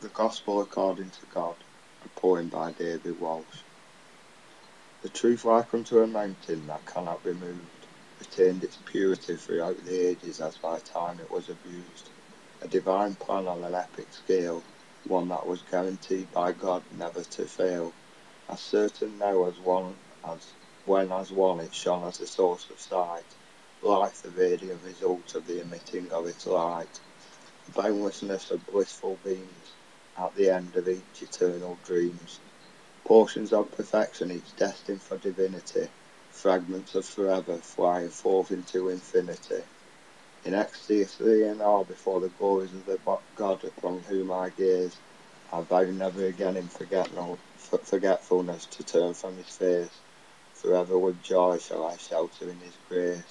The Gospel According to God, a poem by David Walsh. The truth like unto a mountain that cannot be moved, retained its purity throughout the ages as by time it was abused. A divine plan on an epic scale, one that was guaranteed by God never to fail. As certain now as one as when as one it shone as a source of sight, life the radiant result of the emitting of its light. Boundlessness of blissful beams at the end of each eternal dreams. Portions of perfection each destined for divinity, fragments of forever flying forth into infinity. In ecstasy and awe before the glories of the God upon whom I gaze, I vow never again in forgetfulness to turn from his face. Forever with joy shall I shelter in his grace.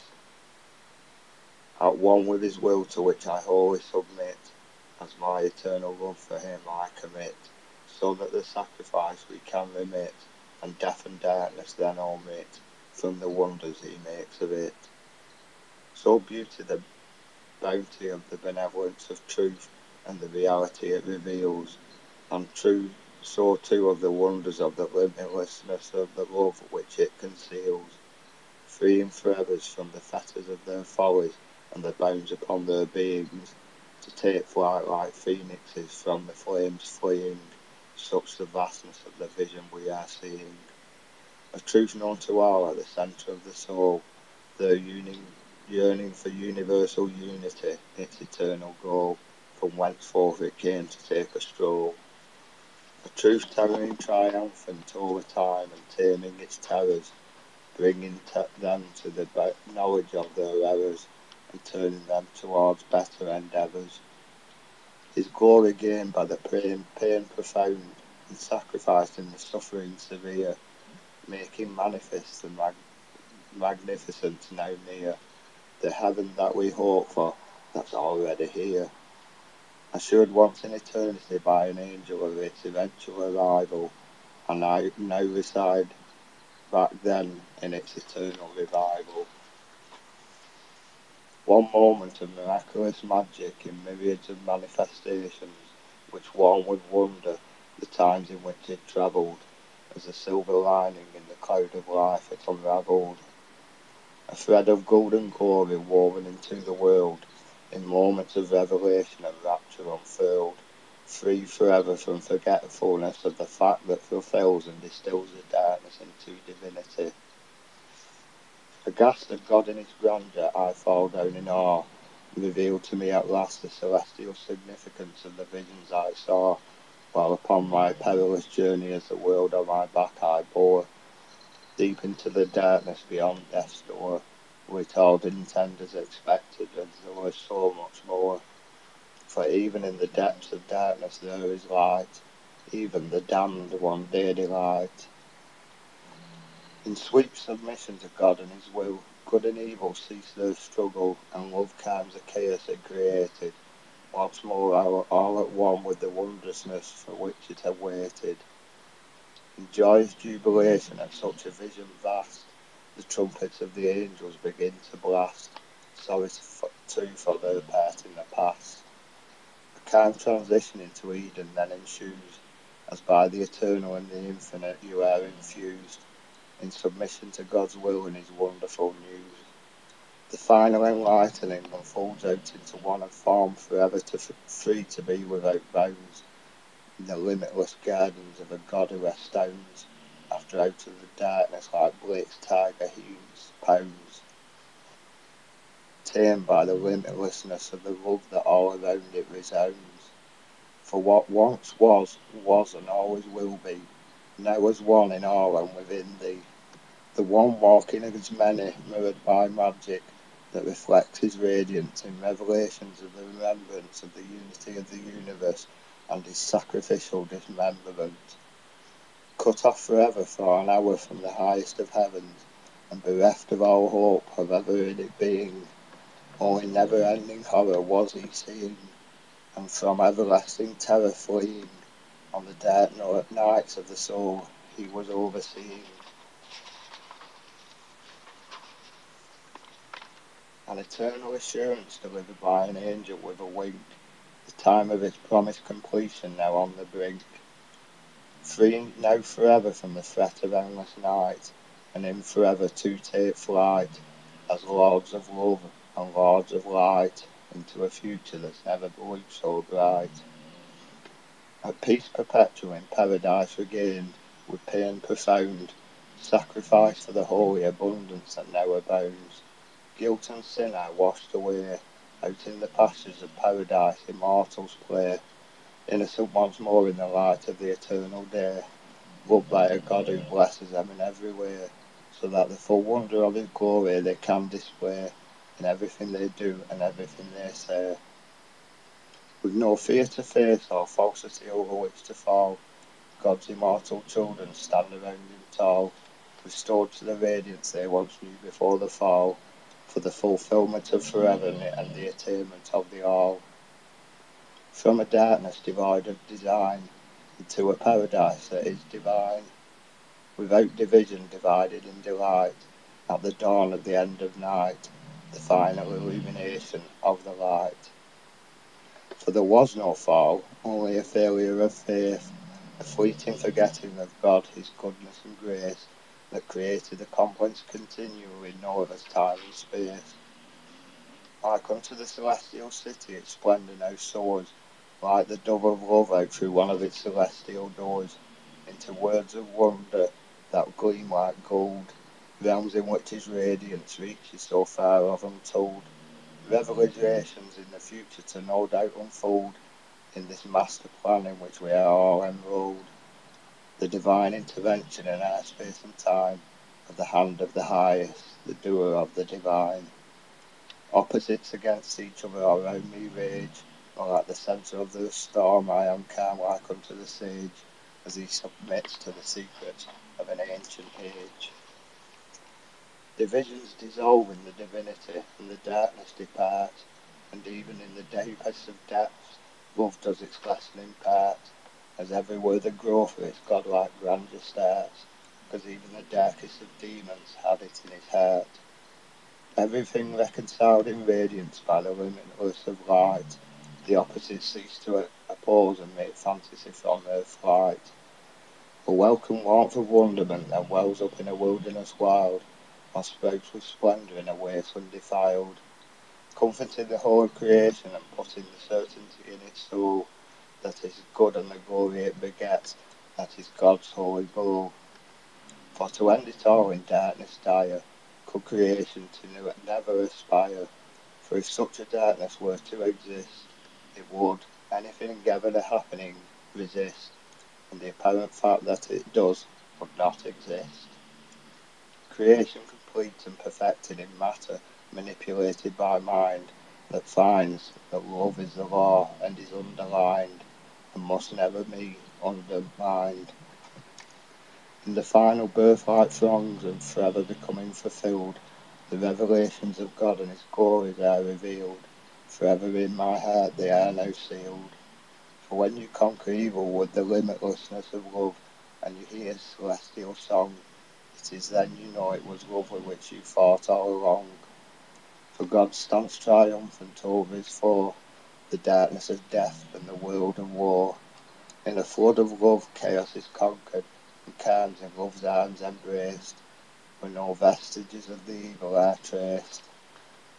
At one with his will to which I wholly submit, as my eternal love for him I commit, so that the sacrifice we can remit, and death and darkness then omit, from the wonders he makes of it. So beauty the bounty of the benevolence of truth, and the reality it reveals, and true so too of the wonders of the limitlessness of the love which it conceals, freeing forevers from the fetters of their follies, and the bounds upon their beings, to take flight like phoenixes from the flames fleeing, such the vastness of the vision we are seeing. A truth known to all at the centre of the soul, their yearning for universal unity, its eternal goal, from whenceforth it came to take a stroll. A truth towering triumphant over time and taming its terrors, bringing them to the knowledge of their errors, and turning them towards better endeavours. His glory gained by the pain profound, and sacrificed in the suffering severe, making manifest the magnificence now near, the heaven that we hope for, that's already here. Assured once in eternity by an angel of its eventual arrival, and I now reside back then in its eternal revival. One moment of miraculous magic in myriads of manifestations, which warm with wonder the times in which it travelled, as a silver lining in the cloud of life it unravelled. A thread of golden glory woven into the world, in moments of revelation and rapture unfurled, free forever from forgetfulness of the fact that fulfills and distills the darkness into divinity. Aghast at God in his grandeur, I fall down in awe, revealed to me at last the celestial significance of the visions I saw, while upon my perilous journey as the world on my back I bore, deep into the darkness beyond death's door, where it all didn't end as expected, and there was so much more. For even in the depths of darkness there is light, even the damned one day delight. In sweet submission to God and his will, good and evil cease their struggle, and love calms the chaos it created, once more all at one with the wondrousness for which it had waited. In joyous jubilation at such a vision vast, the trumpets of the angels begin to blast, sorry too for their part in the past. A calm transition into Eden then ensues, as by the eternal and the infinite you are infused, in submission to God's will and his wonderful news. The final enlightening unfolds out into one of form forever free to be without bounds, in the limitless gardens of a God who astounds, after out of the darkness like Blake's tiger he pounds, tamed by the limitlessness of the love that all around it resounds. For what once was and always will be, now as one in all and within thee, the one walking as many, mirrored by magic, that reflects his radiance in revelations of the remembrance of the unity of the universe and his sacrificial dismemberment. Cut off forever for an hour from the highest of heavens, and bereft of all hope of ever in it being, only never-ending horror was he seeing, and from everlasting terror fleeing, on the dark nights of the soul he was overseeing. An eternal assurance delivered by an angel with a wink, the time of its promised completion now on the brink. Free now forever from the threat of endless night, and in forever to take flight, as lords of love and lords of light, into a future that's never looked so bright. At peace perpetual in paradise regained, with pain profound, sacrifice for the holy abundance that now abounds. Guilt and sin are washed away, out in the pastures of paradise immortals play, innocent once more in the light of the eternal day, loved by a God who blesses them in every way, so that the full wonder of his glory they can display in everything they do and everything they say. With no fear to face or falsity over which to fall, God's immortal children stand around him tall, restored to the radiance they once knew before the fall, for the fulfilment of forever and the attainment of the all. From a darkness devoid of design, into a paradise that is divine, without division divided in delight, at the dawn of the end of night, the final illumination of the light. For there was no fall, only a failure of faith, a fleeting forgetting of God, his goodness and grace, that created a complex continuum in no other's time and space. Like unto the celestial city its splendour now soars, like the dove of love out through one of its celestial doors, into words of wonder that gleam like gold, realms in which his radiance reaches so far of untold, revelations in the future to no doubt unfold, in this master plan in which we are all enrolled, the divine intervention in our space and time, of the hand of the highest, the doer of the divine. Opposites against each other around me rage, while at the centre of the storm I am calm like unto the sage, as he submits to the secrets of an ancient age. Divisions dissolve in the divinity, and the darkness depart, and even in the deepest of depths, love does its lesson impart, as everywhere the growth of its godlike grandeur starts, because even the darkest of demons had it in his heart. Everything reconciled in radiance by the limitless of light, the opposites cease to oppose and make fantasy from their flight. A welcome warmth of wonderment then wells up in a wilderness wild, or sprouts with splendour in a wasteland defiled, comforting the whole of creation and putting the certainty in its soul that it is good and the glory it begets, that is God's holy goal. For to end it all in darkness dire, could creation to never aspire, for if such a darkness were to exist, it would, anything ever happening, resist, and the apparent fact that it does would not exist. Creation complete and perfected in matter, manipulated by mind, that finds that love is the law and is underlined, and must never be undermined. In the final birthright throngs and forever becoming fulfilled, the revelations of God and his glories are revealed, forever in my heart they are now sealed. For when you conquer evil with the limitlessness of love, and you hear celestial song, it is then you know it was love with which you fought all along. For God stands triumphant over his foe, the darkness of death and the world of war. In a flood of love chaos is conquered, and calms in love's arms embraced, where no vestiges of the evil are traced.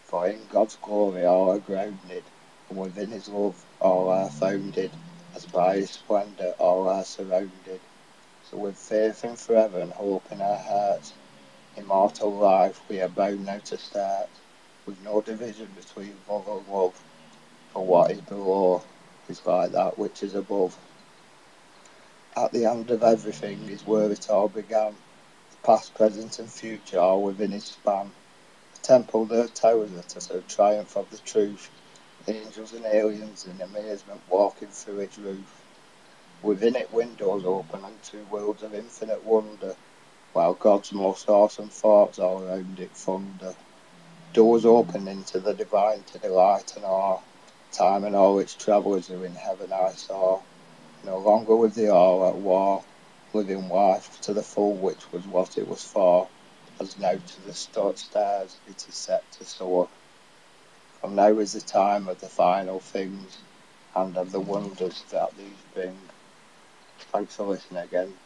For in God's glory all are grounded, and within his love all are founded, as by his splendour all are surrounded. So with faith in forever and hope in our hearts, immortal life we are bound now to start, with no division between love and love, for what is below is like that which is above. At the end of everything is where it all began, the past, present and future all within its span. The temple there towers at us, a triumph of the truth, angels and aliens in amazement walking through its roof. Within it windows open unto worlds of infinite wonder, while God's most awesome thoughts all around it thunder. Doors open into the divine to delight and awe, time and all its travellers who in heaven I saw, no longer with the all at war, living life to the full which was what it was for, as now to the stars it is set to soar. For now is the time of the final things, and of the wonders that these bring. Thanks for listening again.